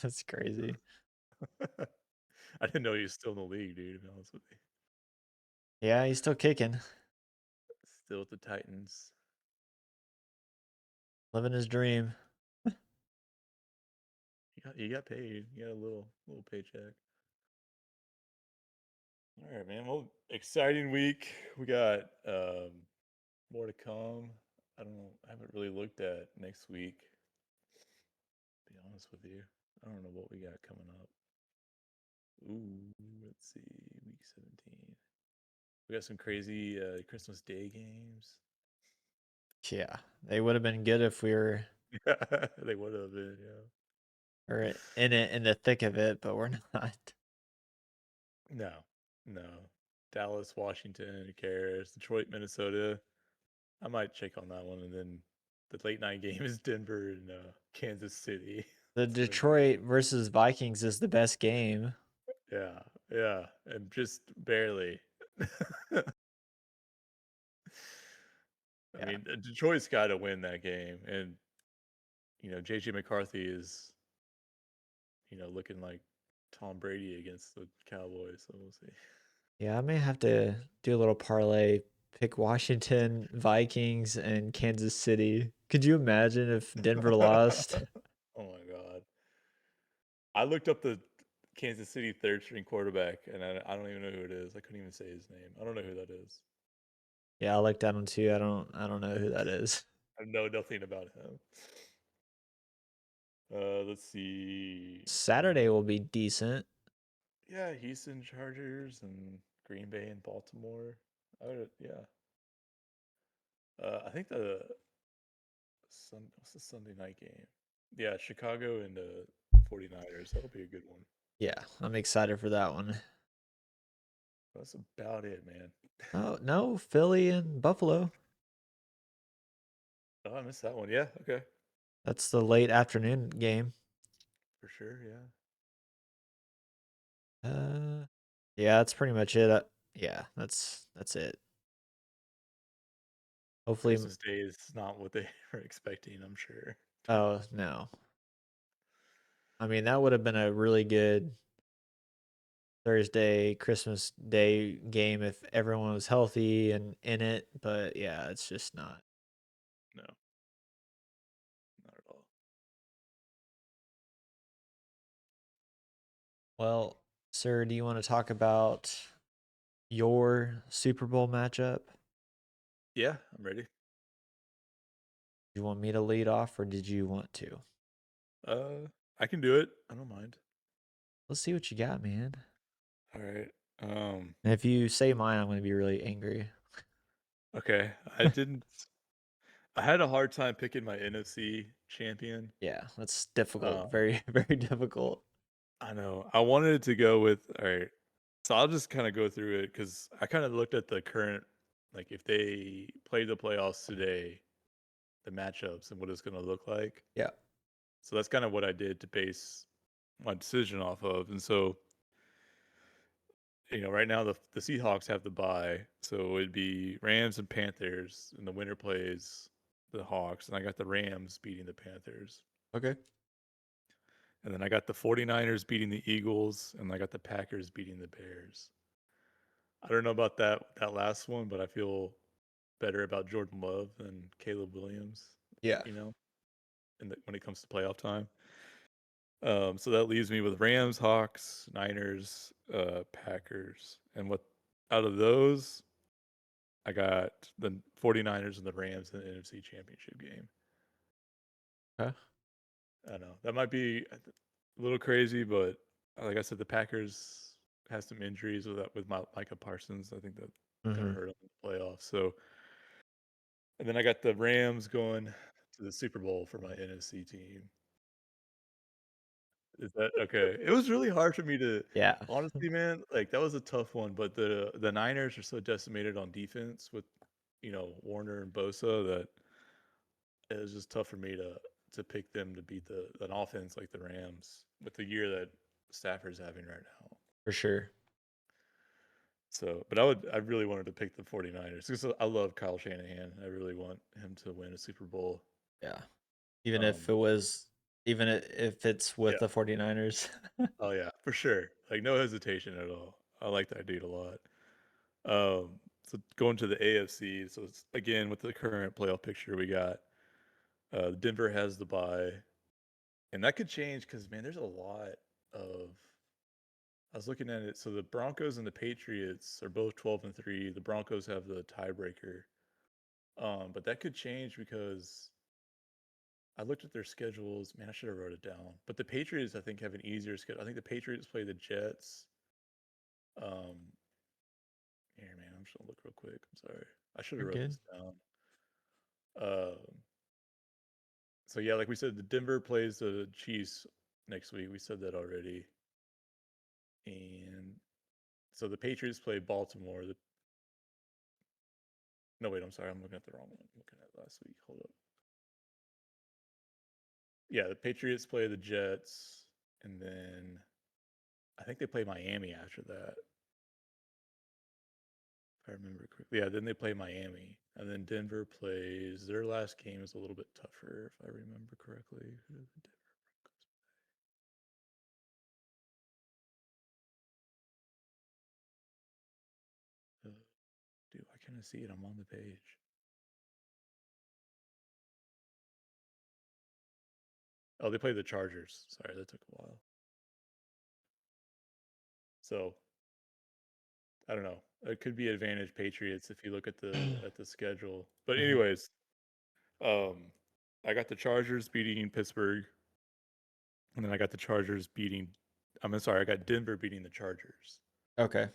B: That's crazy.
C: I didn't know he was still in the league, dude, to be honest with you.
B: Yeah, he's still kicking,
C: Still with the Titans.
B: living his dream.
C: He got paid. He got a little paycheck. All right, man. Well, exciting week. We got more to come. I haven't really looked at next week. To be honest with you, I don't know what we got coming up. Ooh, let's see, week 17. We got some crazy Christmas Day games.
B: Yeah, they would have been good if we were
C: They would have been, yeah.
B: or in the thick of it, but we're not.
C: No, no. Dallas, Washington, who cares? Detroit, Minnesota. I might check on that one, and then the late night game is Denver and Kansas City.
B: The
C: That's gonna be
B: Detroit versus Vikings is the best game.
C: yeah, and just barely. I
B: Yeah.
C: mean, Detroit's got to win that game, and JJ McCarthy is looking like Tom Brady against the Cowboys. So we'll see.
B: Yeah, I may have to do a little parlay, pick Washington, Vikings, and Kansas City. Could you imagine if Denver lost?
C: Oh my god! I looked up the Kansas City third string quarterback, and I don't even know who it is. I couldn't even say his name. I don't know who that is.
B: Yeah, I looked at him too. I don't know who that is.
C: I know nothing about him. Let's see.
B: Saturday will be decent.
C: Yeah, Houston Chargers and Green Bay and Baltimore. Yeah. I think what's the Sunday night game? Yeah, Chicago and the 49ers. That'll be a good one.
B: Yeah, I'm excited for that one.
C: That's about it, man.
B: Oh, no, Philly and Buffalo.
C: Oh, I missed that one. Yeah, okay.
B: That's the late afternoon game.
C: For sure, yeah.
B: Yeah, that's pretty much it. Yeah, that's it. Hopefully,
C: Christmas Day is not what they were expecting, I'm sure.
B: oh no. I mean, that would have been a really good Thursday, Christmas Day game if everyone was healthy and in it, but yeah, it's just not.
C: No, not at all.
B: Well, sir, do you want to talk about your Super Bowl matchup?
C: Yeah, I'm ready.
B: Do you want me to lead off or did you want to?
C: I can do it. I don't mind.
B: Let's see what you got, man.
C: All right.
B: And if you say mine, I'm going to be really angry.
C: Okay. I had a hard time picking my NFC champion.
B: Yeah, that's difficult.
C: Um,
B: Very, very difficult.
C: I know. I wanted to go with all right. So I'll just kind of go through it because I kind of looked at the current, like if they played the playoffs today, the matchups and what it's going to look like.
B: Yeah.
C: So that's kind of what I did to base my decision off of. And so, right now the Seahawks have the bye, so it'd be Rams and Panthers, and the winner plays the Hawks, and I got the Rams beating the Panthers.
B: Okay.
C: And then I got the 49ers beating the Eagles, and I got the Packers beating the Bears. I don't know about that last one, but I feel better about Jordan Love than Caleb Williams,
B: Yeah.
C: when it comes to playoff time. So that leaves me with Rams, Hawks, Niners, Packers. And what out of those, I got the 49ers and the Rams in the NFC Championship game.
B: Okay.
C: I know that might be a little crazy, but like I said, the Packers has some injuries with Micah Parsons. I think that kind of
B: Mm-hmm.
C: hurt them in the playoffs. So, and then I got the Rams going to the Super Bowl for my NFC team. Is that okay? It was really hard for me to
B: Yeah.
C: honestly, man, like that was a tough one, but the Niners are so decimated on defense with, Warner and Bosa that it was just tough for me to pick them to beat an offense like the Rams with the year that Stafford's having right now.
B: For sure.
C: So, but I really wanted to pick the 49ers because I love Kyle Shanahan. I really want him to win a Super Bowl.
B: Yeah. Even if
C: Um,
B: it was, if it's with
C: yeah.
B: the 49ers.
C: Oh yeah, for sure. Like no hesitation at all. I like that dude a lot. So going to the AFC, so it's again with the current playoff picture we got. Denver has the bye, and that could change because man, there's a lot of. I was looking at it. So the Broncos and the Patriots are both 12-3. The Broncos have the tiebreaker, but that could change because I looked at their schedules. Man, I should have wrote it down. But the Patriots, I think, have an easier schedule. I think the Patriots play the Jets. Um, Here, man, I'm just gonna look real quick. I'm sorry. I should
B: You're
C: have wrote
B: good.
C: this down. So yeah, like we said, the Denver plays the Chiefs next week. We said that already. And so the Patriots play Baltimore. No, wait, I'm sorry. I'm looking at the wrong one. I'm looking at last week. Hold up. Yeah, the Patriots play the Jets, and then I think they play Miami after that. If I remember correctly. Yeah, then they play Miami. And then Denver plays their last game is a little bit tougher, if I remember correctly. Who did the Denver Broncos play? Dude, why can't I see it? I'm on the page. Oh, they play the Chargers. Sorry, that took a while. So I don't know. It could be advantage Patriots if you look at the schedule. But
B: Mhm.
C: anyways, I got the Chargers beating Pittsburgh, and then I got the Chargers beating. I'm sorry, I got Denver beating the Chargers.
B: Okay.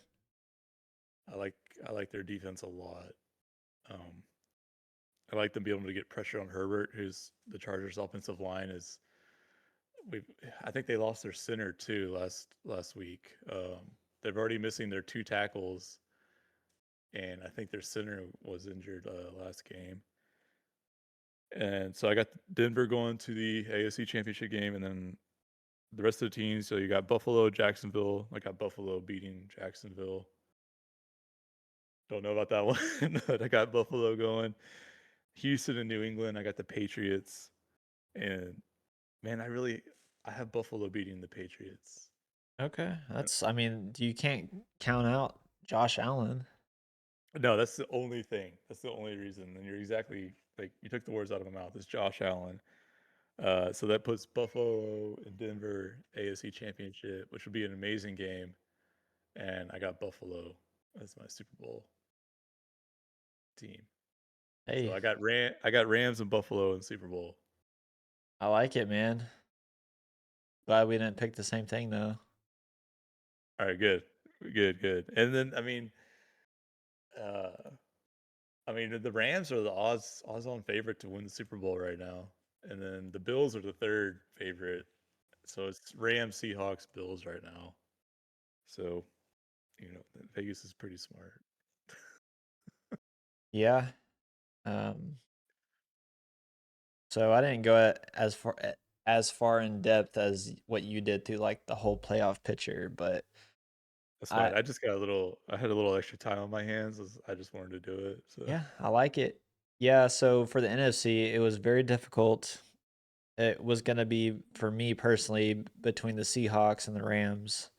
C: I like I like their defense a lot. Um, I like them being able to get pressure on Herbert, who's the Chargers' offensive line is. We I think they lost their center too last week. They're already missing their two tackles, and I think their center was injured last game. And so I got Denver going to the AFC Championship game, and then the rest of the teams. So you got Buffalo, Jacksonville. I got Buffalo beating Jacksonville. Don't know about that one, but I got Buffalo going. Houston and New England. I got the Patriots, and man, I have Buffalo beating the Patriots.
B: Okay. I mean, you can't count out Josh Allen.
C: No, that's the only thing. That's the only reason. And you're exactly like you took the words out of my mouth. It's Josh Allen. So that puts Buffalo and Denver AFC Championship, which would be an amazing game. And I got Buffalo as my Super Bowl team. So
B: Hey,
C: I got Rams and Buffalo in Super Bowl.
B: I like it, man. Glad we didn't pick the same thing though.
C: All right, good, good, good. And then uh, the Rams are the odds-on favorite to win the Super Bowl right now, and then the Bills are the third favorite. So it's Rams, Seahawks, Bills right now. So Vegas is pretty smart.
B: Yeah. Um, so I didn't go as far in depth as what you did through like the whole playoff picture, but
C: That's
B: I
C: fine. I had a little extra time on my hands. I just wanted to do it. So
B: yeah, I like it. Yeah, so for the NFC, it was very difficult. It was going to be for me personally between the Seahawks and the Rams.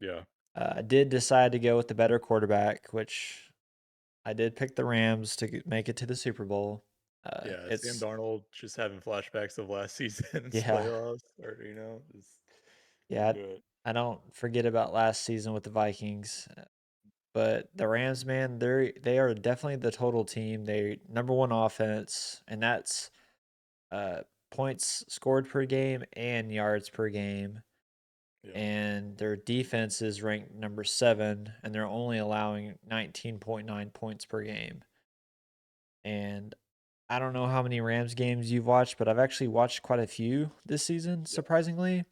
C: yeah,
B: I did decide to go with the better quarterback, which I did pick the Rams to make it to the Super Bowl.
C: yeah. Sam
B: It's
C: Darnold just having flashbacks of last season's
B: yeah,
C: playoffs, or just
B: yeah.
C: couldn't do it.
B: I don't forget about last season with the Vikings, but the Rams, man, they are definitely the total team. They number one offense, and that's uh, points scored per game and yards per game.
C: Yeah,
B: And their defense is ranked number 7, and they're only allowing 19.9 points per game. And I don't know how many Rams games you've watched, but I've actually watched quite a few this season,
C: yeah,
B: surprisingly.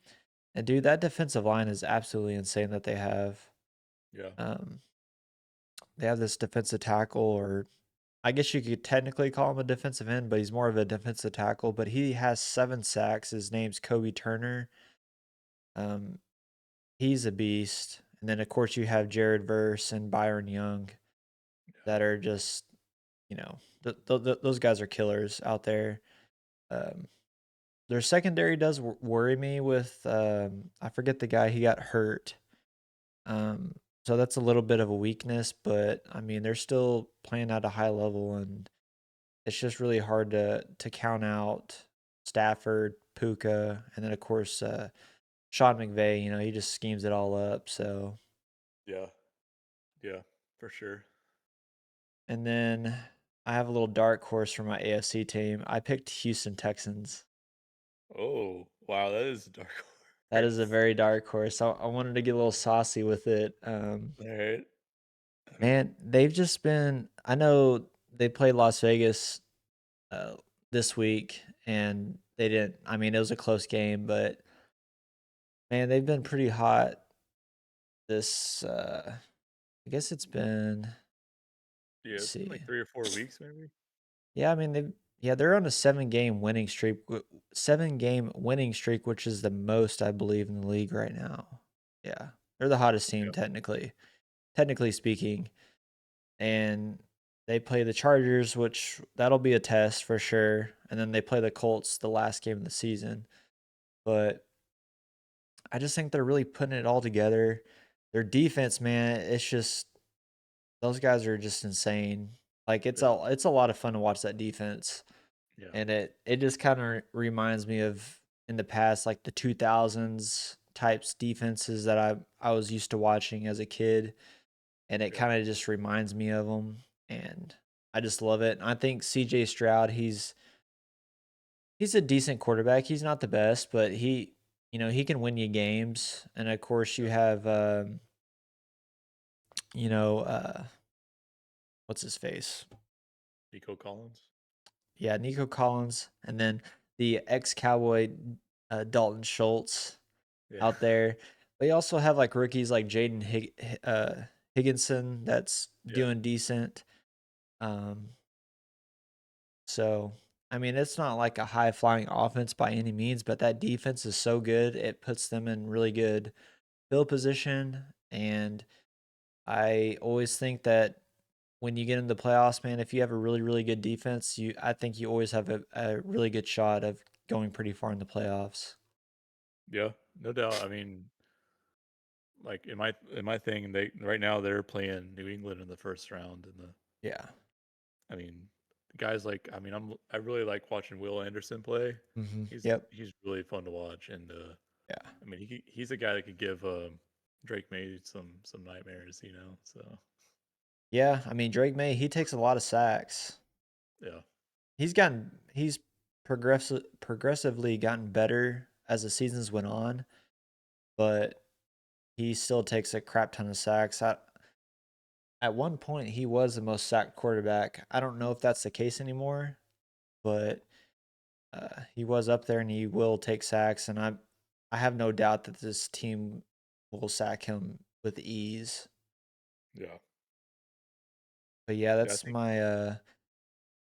B: And dude, that defensive line is absolutely insane that they have.
C: yeah,
B: Um, they have this defensive tackle, or I guess you could technically call him a defensive end, but he's more of a defensive tackle. But he has 7 sacks. His name's Kobe Turner. Um, he's a beast. And then of course you have Jared Verse and Byron Young that are just, those guys are killers out there. Um, their secondary does worry me with I forget the guy, he got hurt. Um, so that's a little bit of a weakness, but I mean they're still playing at a high level, and it's just really hard to count out Stafford, Puka, and then of course Sean McVay. He just schemes it all up. So,
C: Yeah, yeah, for sure.
B: and then I have a little dark horse for my AFC team. I picked Houston Texans.
C: Oh, wow, that is a dark
B: That is a
C: horse.
B: very dark horse. I wanted to get a little saucy with it.
C: All right. I mean,
B: Man, they've just been. I know they played Las Vegas uh, this week, and they didn't. I mean, it was a close game, but man, they've been pretty hot. This, I guess it's been.
C: yeah,
B: Let's
C: it's been
B: see.
C: like 3 or 4 weeks, maybe.
B: Yeah, I mean they're on a 7 game winning streak. 7 game winning streak, which is the most I believe in the league right now. Yeah, they're the hottest team
C: Yeah,
B: technically speaking, and they play the Chargers, which that'll be a test for sure. And then they play the Colts the last game of the season. But I just think they're really putting it all together. Their defense, man, it's just those guys are just insane. Like
C: yeah,
B: it's a lot of fun to watch that defense.
C: yeah,
B: And it just kind of reminds me of in the past, like the 2000s types defenses that I was used to watching as a kid, and it
C: yeah,
B: kind of just reminds me of them, and I just love it. And I think CJ Stroud, he's a decent quarterback. He's not the best, but he can win you games. And of course, you
C: yeah.
B: have you know, what's his face?
C: Nico Collins.
B: Yeah, Nico Collins, and then the ex-Cowboy Dalton Schultz
C: Yeah,
B: out there. But you also have like rookies like Higginson that's
C: yeah,
B: doing decent. Um, so I mean, it's not like a high flying offense by any means, but that defense is so good. It puts them in really good field position. And I always think that when you get into the playoffs, man, if you have a really, really good defense, I think you always have a really good shot of going pretty far in the playoffs.
C: yeah. No doubt. I mean, like in my thing, they right now they're playing New England in the first round, and the
B: Yeah.
C: I mean, guys like I really like watching Will Anderson play.
B: Yep.
C: He's really fun to watch, and
B: Yeah.
C: I mean he's a guy that could give Drake May some nightmares, you know. So
B: Yeah. I mean, Drake May, he takes a lot of sacks.
C: yeah,
B: He's progressively gotten better as the seasons went on, but he still takes a crap ton of sacks. At one point, he was the most sacked quarterback. I don't know if that's the case anymore, but he was up there, and he will take sacks. And I have no doubt that this team will sack him with ease.
C: yeah,
B: But yeah,
C: yeah. I think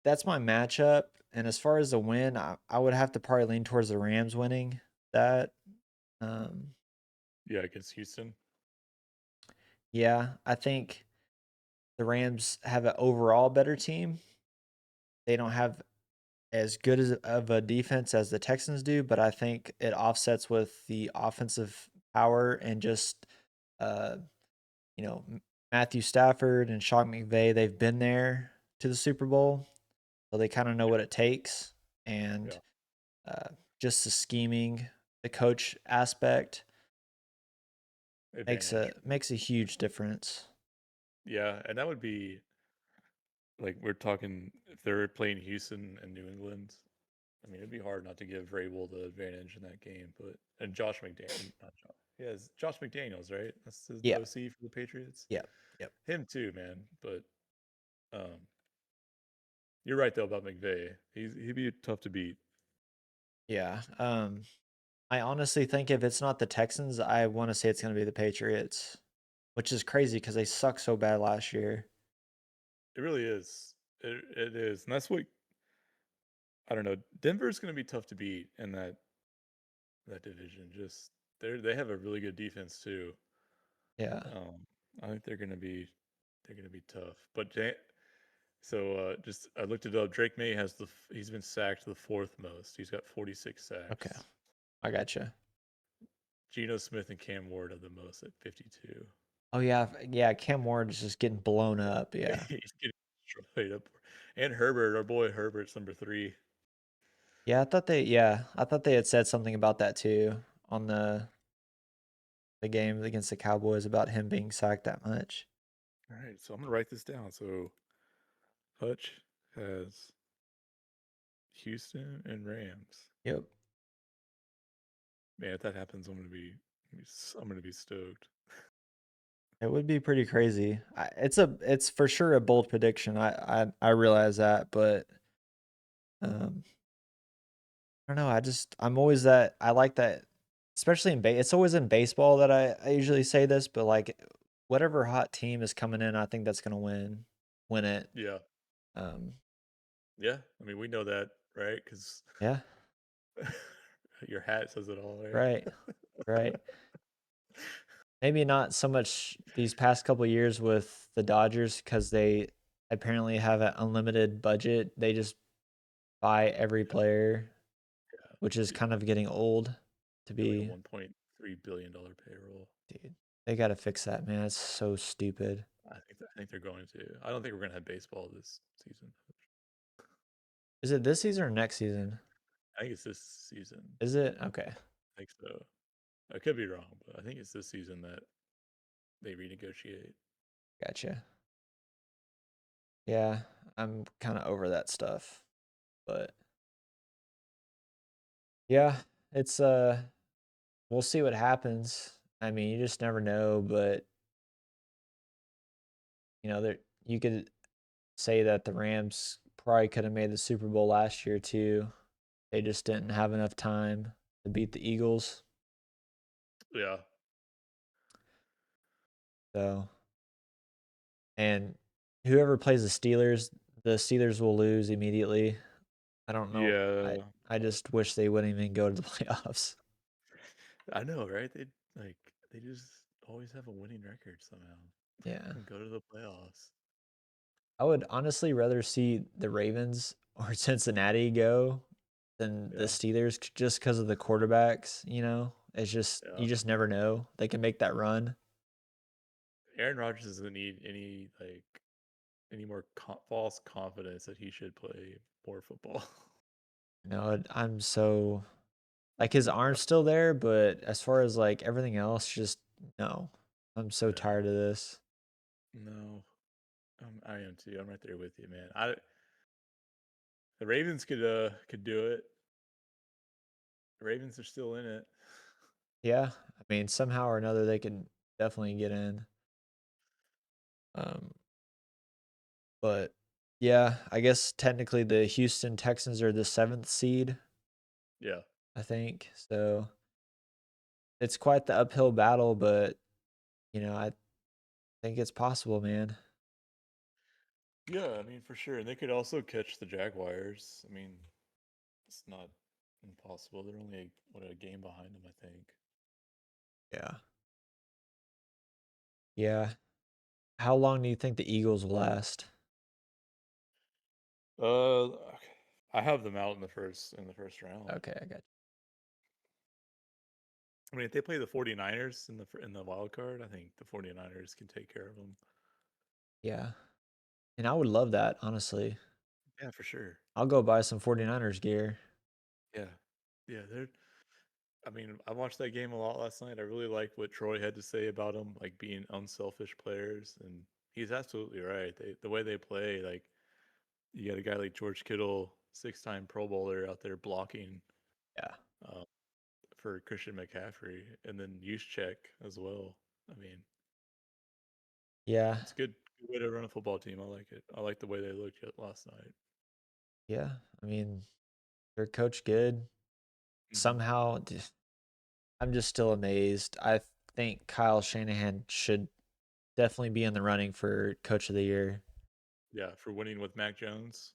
B: that's my matchup. And as far as the win, I would have to probably lean towards the Rams winning that. Um,
C: yeah against Houston.
B: yeah, I think the Rams have an overall better team. They don't have as good of a defense as the Texans do, but I think it offsets with the offensive power and just, uh, Matthew Stafford and Sean McVay. They've been there to the Super Bowl, so they kind of know
C: Yeah,
B: what it takes. And
C: yeah.
B: uh, just the scheming, the coach aspect makes
C: Advantage.
B: a huge difference.
C: Yeah, and that would be like we're talking if they're playing Houston and New England. I mean, it'd be hard not to give Vrabel the advantage in that game, but and Josh McDaniel, not Josh. Yeah, it's Josh McDaniels, right? That's the
B: Yeah,
C: OC for the Patriots.
B: yeah, yep,
C: Him too, man. But um, you're right though about McVay. He'd be tough to beat.
B: yeah. I honestly think if it's not the Texans, I want to say it's going to be the Patriots, which is crazy because they suck so bad last year.
C: It really is. It is, and that's what I don't know. Denver's going to be tough to beat in that division. Just they have a really good defense too.
B: Yeah.
C: I think they're gonna be tough. But so just I looked it up. Drake May has he's been sacked the fourth most. He's got 46
B: Okay.
C: sacks.
B: I gotcha.
C: Geno Smith and Cam Ward have the most at 52.
B: Oh yeah, yeah. Cam Ward is just getting blown up. Yeah.
C: He's getting destroyed up. And Herbert, our boy Herbert's number 3.
B: Yeah, I thought they had said something about that too on the game against the Cowboys about him being sacked that much.
C: All right, so I'm gonna write this down. So Hutch has Houston and Rams.
B: Yep.
C: Man, if that happens, I'm gonna be stoked.
B: It would be pretty crazy. It's for sure a bold prediction. I realize that, but um I don't know. I'm always that I like that, especially it's always in baseball that I usually say this, but like whatever hot team is coming in, I think that's gonna win it.
C: Yeah,
B: Um
C: yeah. I mean, we know that, right? Because
B: yeah,
C: your hat says it all, right?
B: right. Right. Maybe not so much these past couple years with the Dodgers because they apparently have an unlimited budget. They just buy every player, which is
C: Yeah,
B: kind of getting old to
C: like a
B: be.
C: $1.3 billion payroll.
B: Dude, they got to fix that, man. It's so stupid.
C: I think they're going to. I don't think we're gonna have baseball this season.
B: Is it this season or next season?
C: I think it's this season.
B: Is it? Okay.
C: I think so. I could be wrong, but I think it's this season that they renegotiate.
B: Gotcha. Yeah, I'm kind of over that stuff. But yeah, it's we'll see what happens. I mean, you just never know, but there you could say that the Rams probably could have made the Super Bowl last year too. They just didn't have enough time to beat the Eagles.
C: Yeah,
B: So, and whoever plays the Steelers will lose immediately. I don't know. I
C: yeah.
B: I just wish they wouldn't even go to the playoffs.
C: I know, right? They just always have a winning record somehow
B: Yeah.
C: and go to the playoffs.
B: I would honestly rather see the Ravens or Cincinnati go than the
C: Yeah,
B: Steelers just because of the quarterbacks. It's just
C: yeah.
B: you just never know. They can make that run.
C: Aaron Rodgers doesn't need any more false confidence that he should play more football.
B: I'm so like his arm's still there, but as far as like everything else, just no. I'm so
C: Yeah,
B: tired of this.
C: no, I am too. I'm right there with you, man. The Ravens could do it. The Ravens are still in it.
B: Yeah, I mean somehow or another they can definitely get in. Um, but yeah, I guess technically the Houston Texans are the seventh seed,
C: Yeah,
B: I think. So it's quite the uphill battle, but I think it's possible, man.
C: yeah. I mean, for sure, and they could also catch the Jaguars. I mean, it's not impossible. They're only a game behind them, I think.
B: Yeah. Yeah. How long do you think the Eagles will last?
C: Okay. I have them out in the first round.
B: Okay, I got
C: I mean, if they play the 49ers in the wild card, I think the 49ers can take care of them.
B: you. Yeah. And I would love that, honestly.
C: Yeah, for sure.
B: I'll go buy some 49ers gear.
C: Yeah, yeah. I mean, I watched that game a lot last night. I really liked what Troy had to say about them, like being unselfish players, and he's absolutely right. The way they play, like you got a guy like George Kittle, 6-time Pro Bowler, out there blocking
B: Yeah.
C: uh, for Christian McCaffrey, and then Juszczyk as well. I mean,
B: Yeah.
C: it's good way to run a football team. I like it. I like the way they looked last night.
B: Yeah. I mean, they're coached good.
C: Hmm.
B: Somehow, I'm just still amazed. I think Kyle Shanahan should definitely be in the running for coach of the year.
C: Yeah, for winning with Mac Jones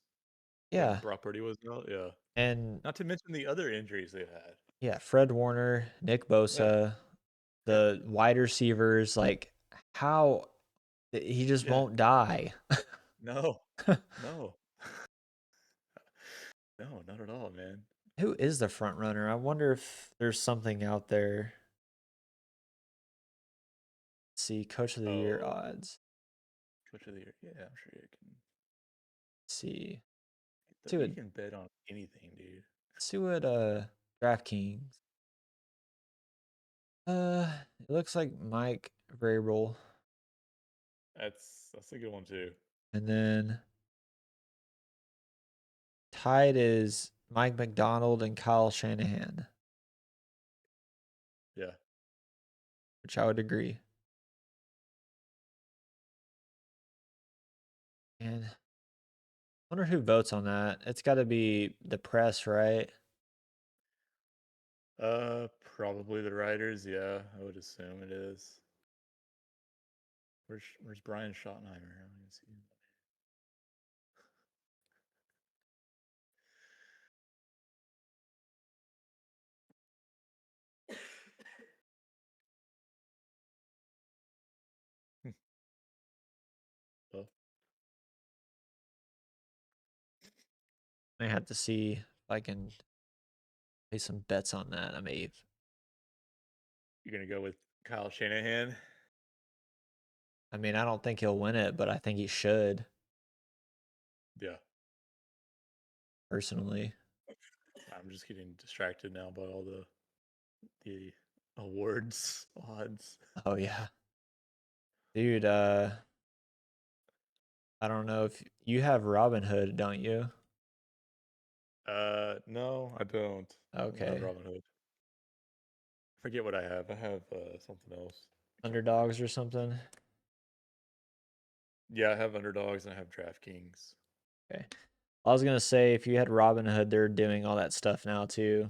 C: when
B: Yeah.
C: Brock Purdy was out. Yeah,
B: And
C: not to mention the other injuries they've had.
B: yeah, Fred Warner, Nick
C: Yeah,
B: Bosa. the wide receivers, like how he just
C: Yeah.
B: won't die.
C: No. No. No, not at all, man.
B: Who is the front runner? I wonder if there's something out there. Let's see, coach of the year
C: Oh,
B: odds.
C: coach of the year. Yeah, I'm sure you can.
B: Let's see.
C: You can bet on anything, dude.
B: See what DraftKings. It looks like Mike Vrabel,
C: That's a good one too.
B: and then tied is Mike McDonald and Kyle Shanahan,
C: Yeah.
B: which I would agree. And I wonder who votes on that. It's got to be the press, right?
C: Probably the writers. Yeah, I would assume it is. Where's Brian Schottenheimer? I don't even see him. Oh,
B: I have to see if I can play some bets on that. I may.
C: you're gonna go with Kyle Shanahan?
B: I mean, I don't think he'll win it, but I think he should,
C: Yeah.
B: personally.
C: I'm just getting distracted now by all the awards odds.
B: Oh yeah. Dude, I don't know if you have Robinhood, don't you?
C: No, I don't. I don't have
B: Okay.
C: Robinhood. I forget what I have. I have something else. I can't remember.
B: Underdogs or something.
C: Yeah, I have Underdogs and I have DraftKings.
B: Okay. I was gonna say if you had Robinhood, they're doing all that stuff now too.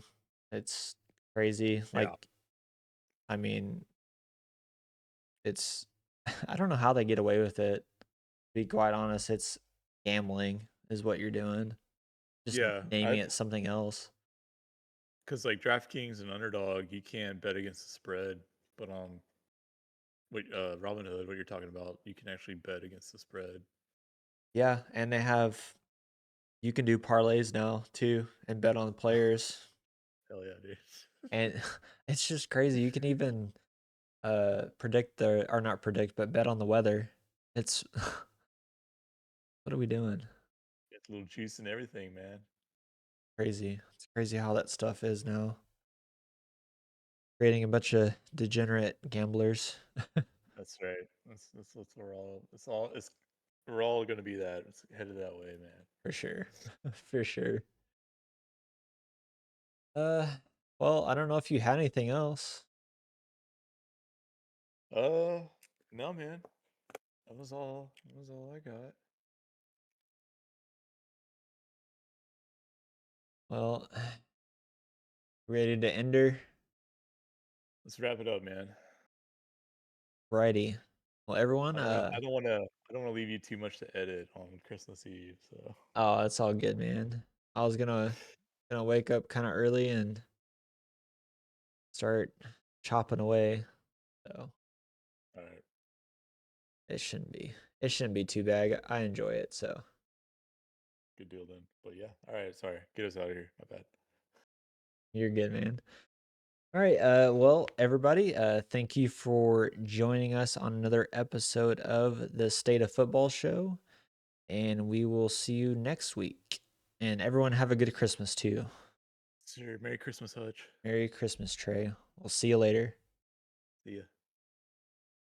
B: It's crazy.
C: Yeah.
B: Like, I mean, it's I don't know how they get away with it. To be quite honest, it's gambling is what you're doing. Just
C: Yeah,
B: naming it something else.
C: because like DraftKings and Underdog, you can bet against the spread, but on Robinhood, what you're talking about, you can actually bet against the spread.
B: Yeah, and they have you can do parlays now too and bet on the players.
C: Hell yeah, dude.
B: And it's just crazy. You can even predict the or not predict, but bet on the weather. It's what are we doing?
C: Get a little juice and everything, man.
B: Crazy. It's crazy how that stuff is now. Creating a bunch of degenerate gamblers.
C: That's right. That's what we're all. We're all gonna be that. It's headed that way, man.
B: For sure. For sure. Uh well, I don't know if you had anything else.
C: No, man. That was all. That was all I got.
B: Well, ready to end her?
C: Let's wrap it up, man.
B: Righty. Well, everyone,
C: I don't want to. I don't want to leave you too much to edit on Christmas Eve. So.
B: oh, it's all good, man. I was gonna wake up kind of early and start chopping away. So
C: All right.
B: it shouldn't be too bad. I enjoy it, so
C: Good deal then. But yeah. All right. Sorry. Get us out of here. My bad.
B: you're good, man. All right, well, everybody, thank you for joining us on another episode of the State of Football Show, and we will see you next week. And everyone have a good Christmas too.
C: Sure. Merry Christmas, Hutch.
B: Merry Christmas, Trey. We'll see you later.
C: See ya.